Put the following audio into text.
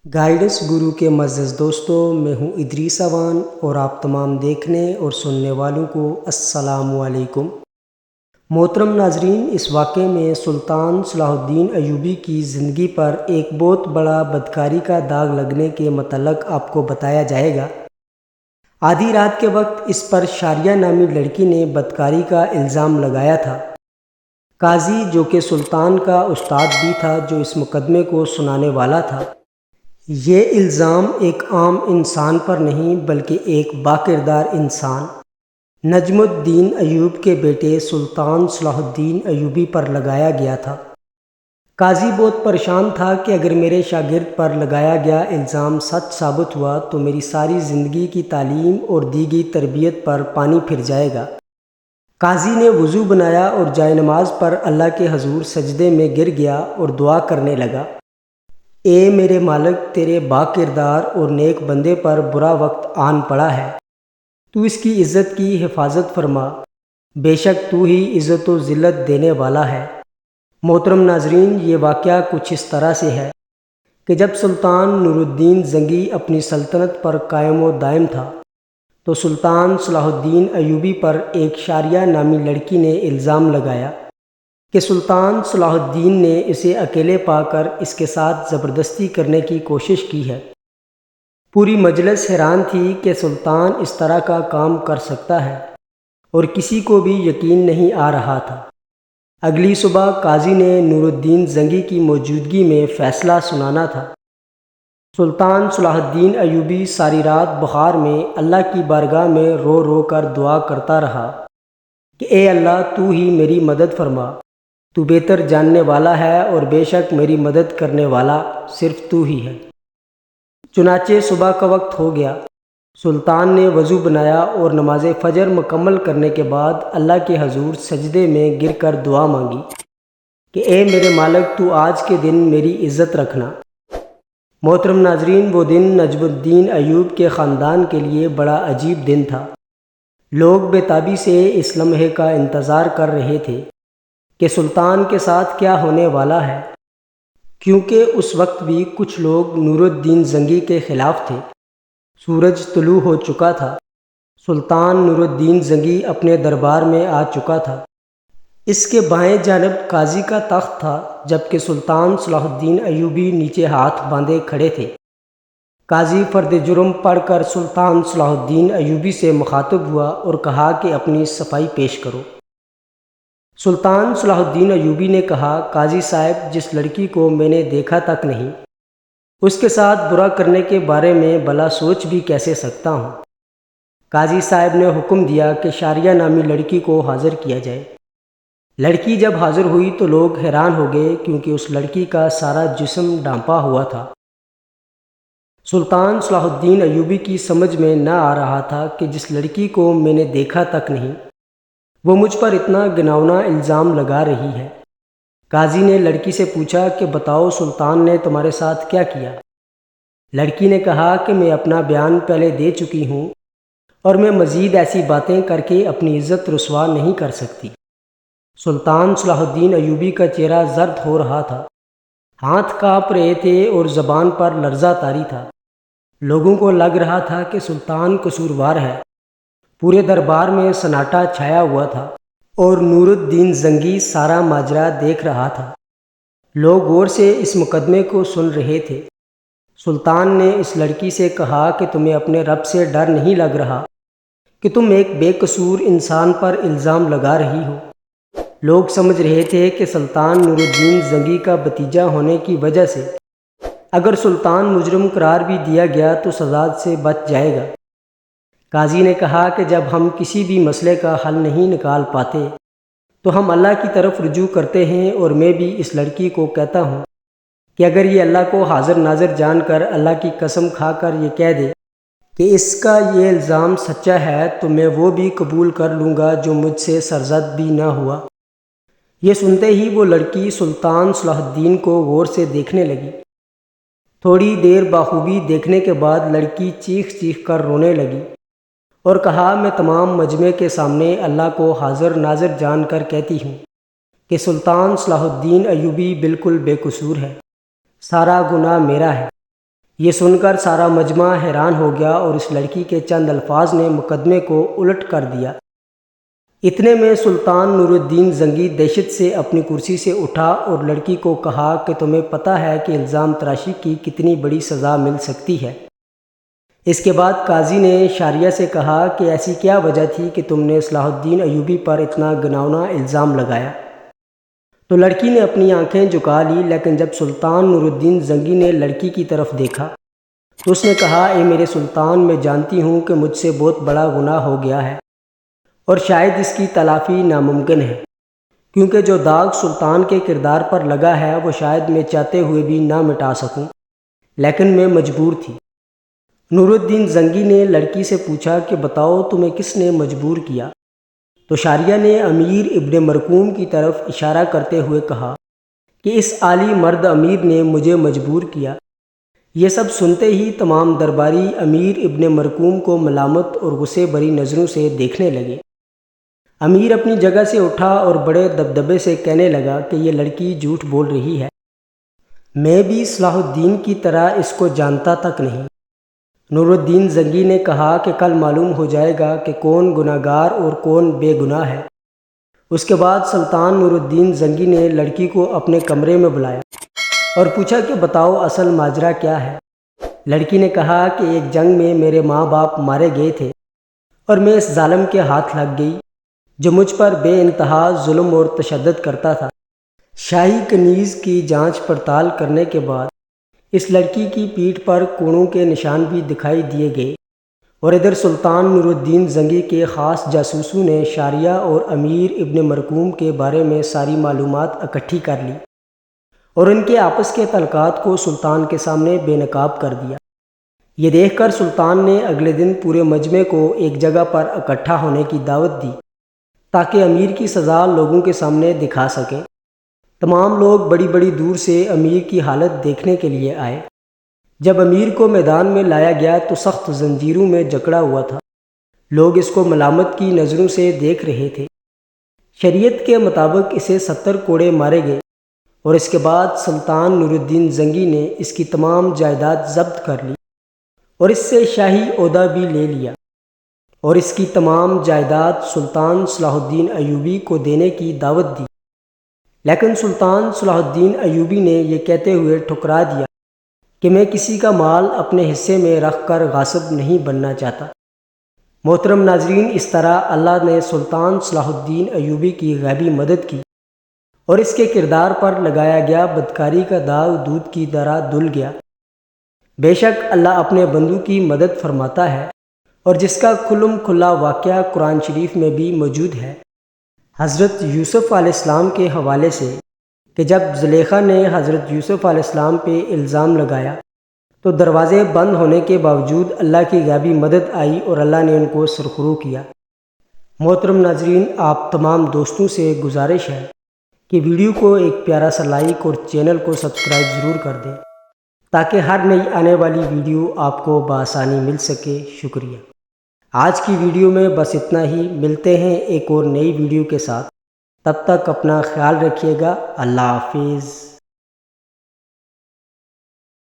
Guidance گرو کے معزز دوستوں، میں ہوں ادریس اوان اور آپ تمام دیکھنے اور سننے والوں کو السلام علیکم۔ محترم ناظرین، اس واقعے میں سلطان صلاح الدین ایوبی کی زندگی پر ایک بہت بڑا بدکاری کا داغ لگنے کے متعلق آپ کو بتایا جائے گا۔ آدھی رات کے وقت اس پر شاریہ نامی لڑکی نے بدکاری کا الزام لگایا تھا۔ قاضی، جو کہ سلطان کا استاد بھی تھا، جو اس مقدمے کو سنانے والا تھا، یہ الزام ایک عام انسان پر نہیں بلکہ ایک باکردار انسان نجم الدین ایوب کے بیٹے سلطان صلاح الدین ایوبی پر لگایا گیا تھا۔ قاضی بہت پریشان تھا کہ اگر میرے شاگرد پر لگایا گیا الزام سچ ثابت ہوا تو میری ساری زندگی کی تعلیم اور دی گئی تربیت پر پانی پھر جائے گا۔ قاضی نے وضو بنایا اور جائے نماز پر اللہ کے حضور سجدے میں گر گیا اور دعا کرنے لگا، اے میرے مالک، تیرے با کردار اور نیک بندے پر برا وقت آن پڑا ہے، تو اس کی عزت کی حفاظت فرما، بے شک تو ہی عزت و ذلت دینے والا ہے۔ محترم ناظرین، یہ واقعہ کچھ اس طرح سے ہے کہ جب سلطان نور الدین زنگی اپنی سلطنت پر قائم و دائم تھا تو سلطان صلاح الدین ایوبی پر ایک شاریہ نامی لڑکی نے الزام لگایا کہ سلطان صلاح الدین نے اسے اکیلے پا کر اس کے ساتھ زبردستی کرنے کی کوشش کی ہے۔ پوری مجلس حیران تھی کہ سلطان اس طرح کا کام کر سکتا ہے اور کسی کو بھی یقین نہیں آ رہا تھا۔ اگلی صبح قاضی نے نور الدین زنگی کی موجودگی میں فیصلہ سنانا تھا۔ سلطان صلاح الدین ایوبی ساری رات بخار میں اللہ کی بارگاہ میں رو رو کر دعا کرتا رہا کہ اے اللہ، تو ہی میری مدد فرما، تو بہتر جاننے والا ہے اور بے شک میری مدد کرنے والا صرف تو ہی ہے۔ چنانچہ صبح کا وقت ہو گیا۔ سلطان نے وضو بنایا اور نماز فجر مکمل کرنے کے بعد اللہ کے حضور سجدے میں گر کر دعا مانگی کہ اے میرے مالک، تو آج کے دن میری عزت رکھنا۔ محترم ناظرین، وہ دن نجم الدین ایوب کے خاندان کے لیے بڑا عجیب دن تھا۔ لوگ بے تابی سے اس لمحے کا انتظار کر رہے تھے کہ سلطان کے ساتھ کیا ہونے والا ہے، کیونکہ اس وقت بھی کچھ لوگ نور الدین زنگی کے خلاف تھے۔ سورج طلوع ہو چکا تھا۔ سلطان نور الدین زنگی اپنے دربار میں آ چکا تھا۔ اس کے بائیں جانب قاضی کا تخت تھا، جبکہ سلطان صلاح الدین ایوبی نیچے ہاتھ باندھے کھڑے تھے۔ قاضی فرد جرم پڑھ کر سلطان صلاح الدین ایوبی سے مخاطب ہوا اور کہا کہ اپنی صفائی پیش کرو۔ سلطان صلاح الدین ایوبی نے کہا، قاضی صاحب، جس لڑکی کو میں نے دیکھا تک نہیں، اس کے ساتھ برا کرنے کے بارے میں بھلا سوچ بھی کیسے سکتا ہوں؟ قاضی صاحب نے حکم دیا کہ شاریہ نامی لڑکی کو حاضر کیا جائے۔ لڑکی جب حاضر ہوئی تو لوگ حیران ہو گئے، کیونکہ اس لڑکی کا سارا جسم ڈھانپا ہوا تھا۔ سلطان صلاح الدین ایوبی کی سمجھ میں نہ آ رہا تھا کہ جس لڑکی کو میں نے دیکھا تک نہیں، وہ مجھ پر اتنا گھناؤنا الزام لگا رہی ہے۔ قاضی نے لڑکی سے پوچھا کہ بتاؤ، سلطان نے تمہارے ساتھ کیا کیا؟ لڑکی نے کہا کہ میں اپنا بیان پہلے دے چکی ہوں اور میں مزید ایسی باتیں کر کے اپنی عزت رسوا نہیں کر سکتی۔ سلطان صلاح الدین ایوبی کا چہرہ زرد ہو رہا تھا، ہاتھ کانپ رہے تھے اور زبان پر لرزہ طاری تھا۔ لوگوں کو لگ رہا تھا کہ سلطان قصوروار ہے۔ پورے دربار میں سناٹا چھایا ہوا تھا اور نور الدین زنگی سارا ماجرا دیکھ رہا تھا۔ لوگ غور سے اس مقدمے کو سن رہے تھے۔ سلطان نے اس لڑکی سے کہا کہ تمہیں اپنے رب سے ڈر نہیں لگ رہا کہ تم ایک بے قصور انسان پر الزام لگا رہی ہو؟ لوگ سمجھ رہے تھے کہ سلطان نور الدین زنگی کا بھتیجا ہونے کی وجہ سے اگر سلطان مجرم قرار بھی دیا گیا تو سزا سے بچ جائے گا۔ قاضی نے کہا کہ جب ہم کسی بھی مسئلے کا حل نہیں نکال پاتے تو ہم اللہ کی طرف رجوع کرتے ہیں، اور میں بھی اس لڑکی کو کہتا ہوں کہ اگر یہ اللہ کو حاضر ناظر جان کر اللہ کی قسم کھا کر یہ کہہ دے کہ اس کا یہ الزام سچا ہے تو میں وہ بھی قبول کر لوں گا جو مجھ سے سرزد بھی نہ ہوا۔ یہ سنتے ہی وہ لڑکی سلطان صلاح الدین کو غور سے دیکھنے لگی۔ تھوڑی دیر بخوبی دیکھنے کے بعد لڑکی چیخ چیخ کر رونے لگی اور کہا، میں تمام مجمع کے سامنے اللہ کو حاضر ناظر جان کر کہتی ہوں کہ سلطان صلاح الدین ایوبی بالکل بے قصور ہے، سارا گناہ میرا ہے۔ یہ سن کر سارا مجمع حیران ہو گیا اور اس لڑکی کے چند الفاظ نے مقدمے کو الٹ کر دیا۔ اتنے میں سلطان نور الدین زنگی دہشت سے اپنی کرسی سے اٹھا اور لڑکی کو کہا کہ تمہیں پتہ ہے کہ الزام تراشی کی کتنی بڑی سزا مل سکتی ہے۔ اس کے بعد قاضی نے شاریہ سے کہا کہ ایسی کیا وجہ تھی کہ تم نے صلاح الدین ایوبی پر اتنا گھناؤنا الزام لگایا؟ تو لڑکی نے اپنی آنکھیں جھکا لی، لیکن جب سلطان نور الدین زنگی نے لڑکی کی طرف دیکھا تو اس نے کہا، اے میرے سلطان، میں جانتی ہوں کہ مجھ سے بہت بڑا گناہ ہو گیا ہے اور شاید اس کی تلافی ناممکن ہے، کیونکہ جو داغ سلطان کے کردار پر لگا ہے وہ شاید میں چاہتے ہوئے بھی نہ مٹا سکوں، لیکن میں مجبور تھی۔ نور الدین زنگی نے لڑکی سے پوچھا کہ بتاؤ تمہیں کس نے مجبور کیا؟ تو شاریہ نے امیر ابن مرقوم کی طرف اشارہ کرتے ہوئے کہا کہ اس عالی مرد امیر نے مجھے مجبور کیا۔ یہ سب سنتے ہی تمام درباری امیر ابن مرقوم کو ملامت اور غصے بری نظروں سے دیکھنے لگے۔ امیر اپنی جگہ سے اٹھا اور بڑے دبدبے سے کہنے لگا کہ یہ لڑکی جھوٹ بول رہی ہے، میں بھی صلاح الدین کی طرح اس کو جانتا تک نہیں۔ نور الدین زنگی نے کہا کہ کل معلوم ہو جائے گا کہ کون گناہ گار اور کون بے گناہ ہے۔ اس کے بعد سلطان نور الدین زنگی نے لڑکی کو اپنے کمرے میں بلایا اور پوچھا کہ بتاؤ اصل ماجرا کیا ہے؟ لڑکی نے کہا کہ ایک جنگ میں میرے ماں باپ مارے گئے تھے اور میں اس ظالم کے ہاتھ لگ گئی جو مجھ پر بے انتہا ظلم اور تشدد کرتا تھا۔ شاہی کنیز کی جانچ پڑتال کرنے کے بعد اس لڑکی کی پیٹھ پر کوڑوں کے نشان بھی دکھائی دیے گئے، اور ادھر سلطان نور الدین زنگی کے خاص جاسوسوں نے شاریہ اور امیر ابن مرقوم کے بارے میں ساری معلومات اکٹھی کر لی اور ان کے آپس کے تعلقات کو سلطان کے سامنے بے نقاب کر دیا۔ یہ دیکھ کر سلطان نے اگلے دن پورے مجمع کو ایک جگہ پر اکٹھا ہونے کی دعوت دی تاکہ امیر کی سزا لوگوں کے سامنے دکھا سکیں۔ تمام لوگ بڑی بڑی دور سے امیر کی حالت دیکھنے کے لیے آئے۔ جب امیر کو میدان میں لایا گیا تو سخت زنجیروں میں جکڑا ہوا تھا۔ لوگ اس کو ملامت کی نظروں سے دیکھ رہے تھے۔ شریعت کے مطابق اسے 70 کوڑے مارے گئے اور اس کے بعد سلطان نور الدین زنگی نے اس کی تمام جائیداد ضبط کر لی اور اس سے شاہی عہدہ بھی لے لیا اور اس کی تمام جائیداد سلطان صلاح الدین ایوبی کو دینے کی دعوت دی، لیکن سلطان صلاح الدین ایوبی نے یہ کہتے ہوئے ٹھکرا دیا کہ میں کسی کا مال اپنے حصے میں رکھ کر غاصب نہیں بننا چاہتا۔ محترم ناظرین، اس طرح اللہ نے سلطان صلاح الدین ایوبی کی غیبی مدد کی اور اس کے کردار پر لگایا گیا بدکاری کا داغ دودھ کی طرح دھل گیا۔ بے شک اللہ اپنے بندوں کی مدد فرماتا ہے، اور جس کا کھلم کھلا واقعہ قرآن شریف میں بھی موجود ہے۔ حضرت یوسف علیہ السلام کے حوالے سے کہ جب زلیخا نے حضرت یوسف علیہ السلام پہ الزام لگایا تو دروازے بند ہونے کے باوجود اللہ کی غیبی مدد آئی اور اللہ نے ان کو سرخرو کیا۔ محترم ناظرین، آپ تمام دوستوں سے گزارش ہے کہ ویڈیو کو ایک پیارا سا لائک اور چینل کو سبسکرائب ضرور کر دیں تاکہ ہر نئی آنے والی ویڈیو آپ کو بآسانی مل سکے۔ شکریہ۔ آج کی ویڈیو میں بس اتنا ہی، ملتے ہیں ایک اور نئی ویڈیو کے ساتھ، تب تک اپنا خیال رکھیے گا۔ اللہ حافظ۔